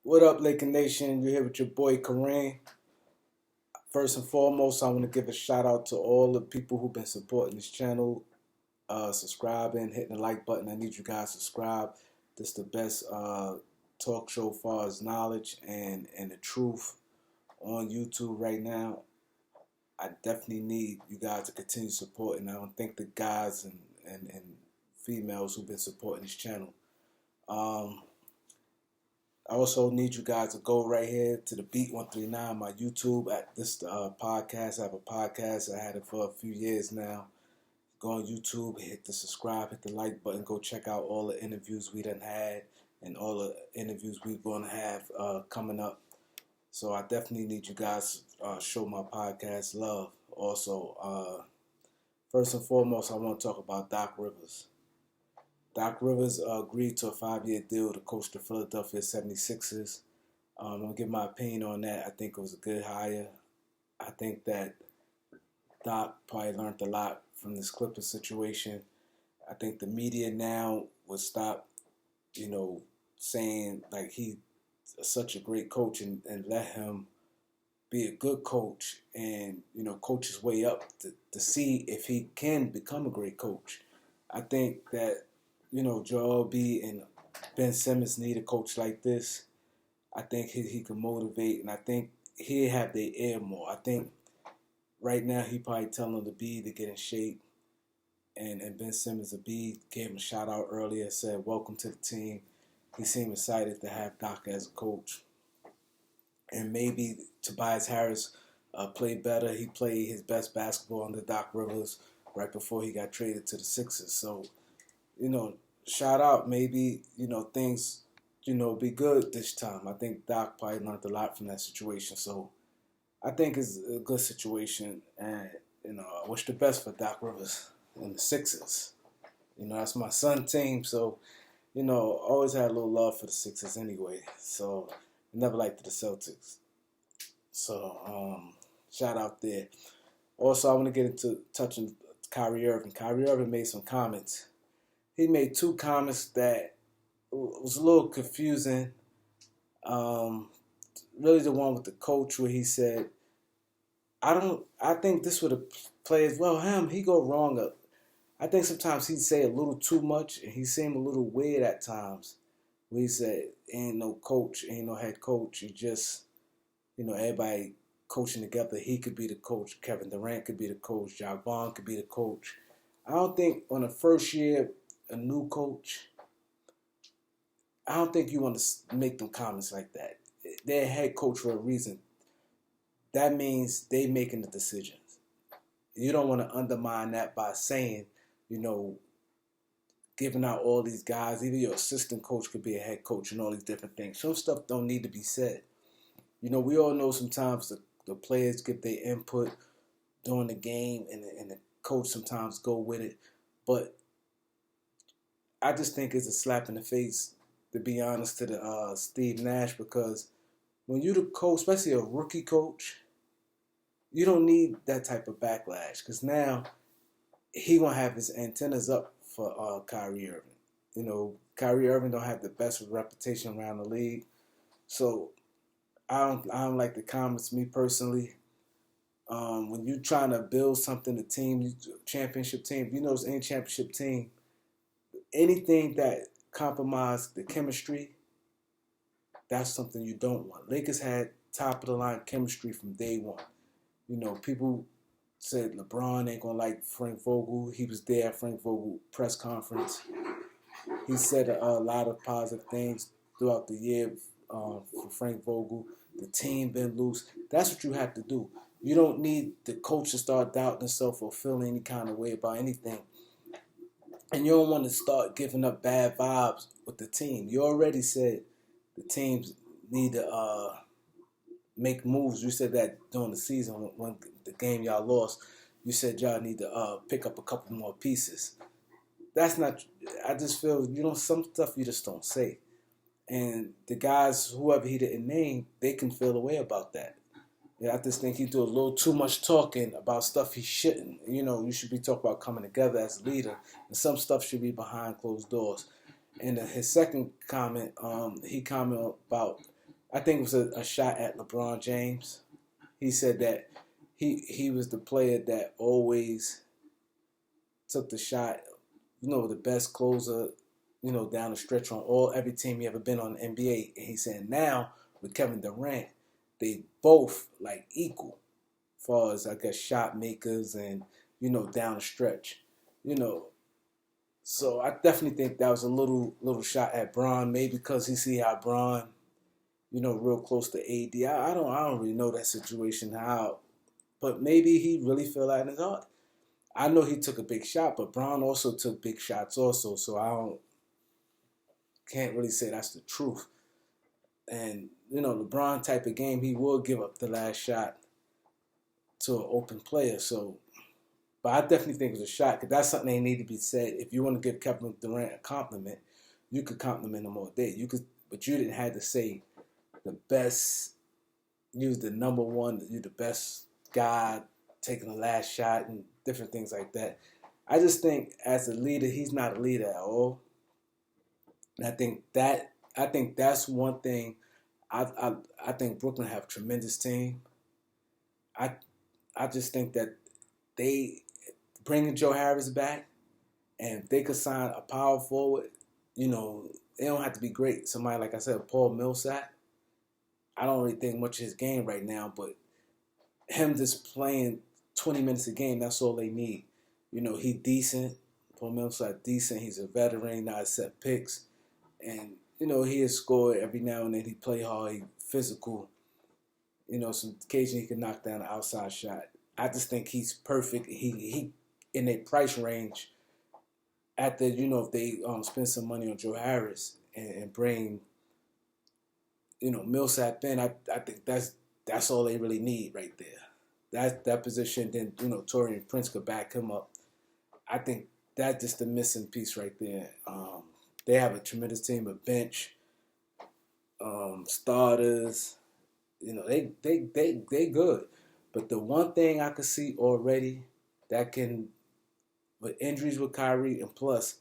What up, Laker Nation? You're here with your boy Kareem. First and foremost, I want to give a shout out to all the people who've been supporting this channel, subscribing, hitting the like button. I need you guys to subscribe. This is the best talk show as far as knowledge and the truth on YouTube right now. I definitely need you guys to continue supporting. I don't think the guys and females who've been supporting this channel. Um, I also need you guys to go right here to the Beat 139, my YouTube at this podcast. I have a podcast. I had it for a few years now. Go on YouTube, hit the subscribe, hit the like button. Go check out all the interviews we done had and all the interviews we're going to have coming up. So I definitely need you guys to show my podcast love. Also, first and foremost, I want to talk about Doc Rivers. Doc Rivers agreed to a 5-year deal to coach the Philadelphia 76ers. I'm going to give my opinion on that. I think it was a good hire. I think that Doc probably learned a lot from this Clippers situation. I think the media now would stop, saying like he's such a great coach and let him be a good coach and, coach his way up to see if he can become a great coach. I think that Joel B. and Ben Simmons need a coach like this. I think he can motivate, and I think he'll have their ear more. I think right now he probably telling them to B to get in shape, and Ben Simmons to B gave him a shout out earlier, said welcome to the team. He seemed excited to have Doc as a coach, and maybe Tobias Harris played better. He played his best basketball under Doc Rivers right before he got traded to the Sixers. So, shout out. Maybe, things, be good this time. I think Doc probably learned a lot from that situation. So I think it's a good situation. And, I wish the best for Doc Rivers and the Sixers. That's my son team. So, always had a little love for the Sixers anyway. So never liked the Celtics. So, shout out there. Also, I want to get into touching Kyrie Irving. Kyrie Irving made some comments. He made two comments that was a little confusing. Really the one with the coach where he said, I think this would have played as well. He go wrong. I think sometimes he'd say a little too much and he seemed a little weird at times. Where he said, ain't no coach, ain't no head coach. You just, everybody coaching together. He could be the coach. Kevin Durant could be the coach. Jacque Vaughn could be the coach. I don't think on the first year, a new coach, I don't think you want to make them comments like that. They're head coach for a reason. That means they making the decisions. You don't want to undermine that by saying, giving out all these guys. Even your assistant coach could be a head coach and all these different things. Some stuff don't need to be said. We all know sometimes the players give their input during the game and the coach sometimes go with it. But I just think it's a slap in the face, to be honest, to the Steve Nash, because when you're the coach, especially a rookie coach, you don't need that type of backlash, because now he gonna have his antennas up for Kyrie Irving. Kyrie Irving don't have the best reputation around the league, so I don't like the comments. Me personally, when you're trying to build something, a team, championship team, it's any championship team. Anything that compromised the chemistry, that's something you don't want. Lakers had top of the line chemistry from day one. People said LeBron ain't gonna like Frank Vogel. He was there at Frank Vogel press conference. He said a lot of positive things throughout the year for Frank Vogel. The team been loose. That's what you have to do. You don't need the coach to start doubting himself or feeling any kind of way about anything. And you don't want to start giving up bad vibes with the team. You already said the teams need to make moves. You said that during the season when the game y'all lost. You said y'all need to pick up a couple more pieces. That's not. I just feel some stuff you just don't say. And the guys, whoever he didn't name, they can feel a way about that. I just think he do a little too much talking about stuff he shouldn't. You should be talking about coming together as a leader, and some stuff should be behind closed doors. And his second comment, he commented about I think it was a shot at LeBron James. He said that he was the player that always took the shot, the best closer, down the stretch on every team he ever been on the NBA. And he said now with Kevin Durant, they both like equal as far as I guess shot makers and down the stretch. You know, so I definitely think that was a little shot at Bron, maybe because he see how Bron, real close to AD. I don't really know that situation how, but maybe he really feel that in his heart. I know he took a big shot, but Bron also took big shots also, so I don't can't really say that's the truth. And LeBron type of game, he will give up the last shot to an open player. So, but I definitely think it was a shot because that's something that need to be said. If you want to give Kevin Durant a compliment, you could compliment him all day. You could, but you didn't have to say the best. You're the number one. You're the best guy taking the last shot and different things like that. I just think as a leader, he's not a leader at all. And I think that's one thing. I think Brooklyn have a tremendous team. I I just think that they bringing Joe Harris back, and if they could sign a power forward, they don't have to be great. Somebody like I said, Paul Millsap. I don't really think much of his game right now, but him just playing 20 minutes a game, that's all they need. He decent. Paul Millsap decent. He's a veteran, not set picks. And, he has scored every now and then. He play hard, he physical. Some occasion he can knock down an outside shot. I just think he's perfect. He in a price range after, if they spend some money on Joe Harris and bring, Millsap in, I think that's all they really need right there. That position, then, Torian Prince could back him up. I think that's just the missing piece right there. They have a tremendous team of bench, starters. They good. But the one thing I could see already that can, with injuries with Kyrie, and plus,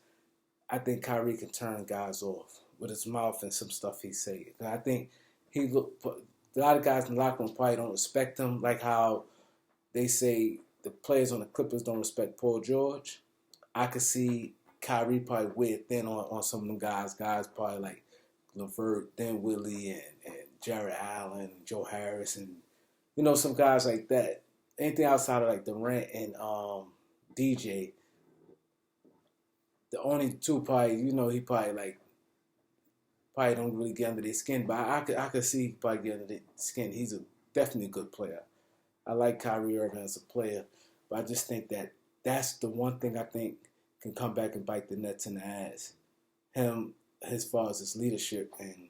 I think Kyrie can turn guys off with his mouth and some stuff he say. I think a lot of guys in the locker room probably don't respect him, like how they say the players on the Clippers don't respect Paul George. I could see Kyrie probably wear thin on some of them guys. Guys probably like LeVert, then Willie, and Jared Allen, Joe Harris, and some guys like that. Anything outside of like Durant and DJ, the only two probably he probably don't really get under their skin, but I could see he probably get under their skin. He's definitely a good player. I like Kyrie Irving as a player, but I just think that that's the one thing I think can come back and bite the Nets in the ass. Him, as far as his leadership and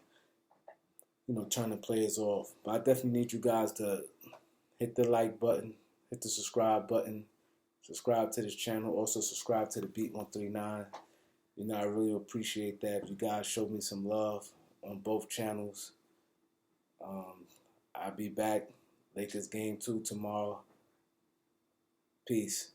turning players off. But I definitely need you guys to hit the like button, hit the subscribe button, subscribe to this channel, also subscribe to the Beat 139. I really appreciate that. If you guys show me some love on both channels. I'll be back. Lakers game 2 tomorrow. Peace.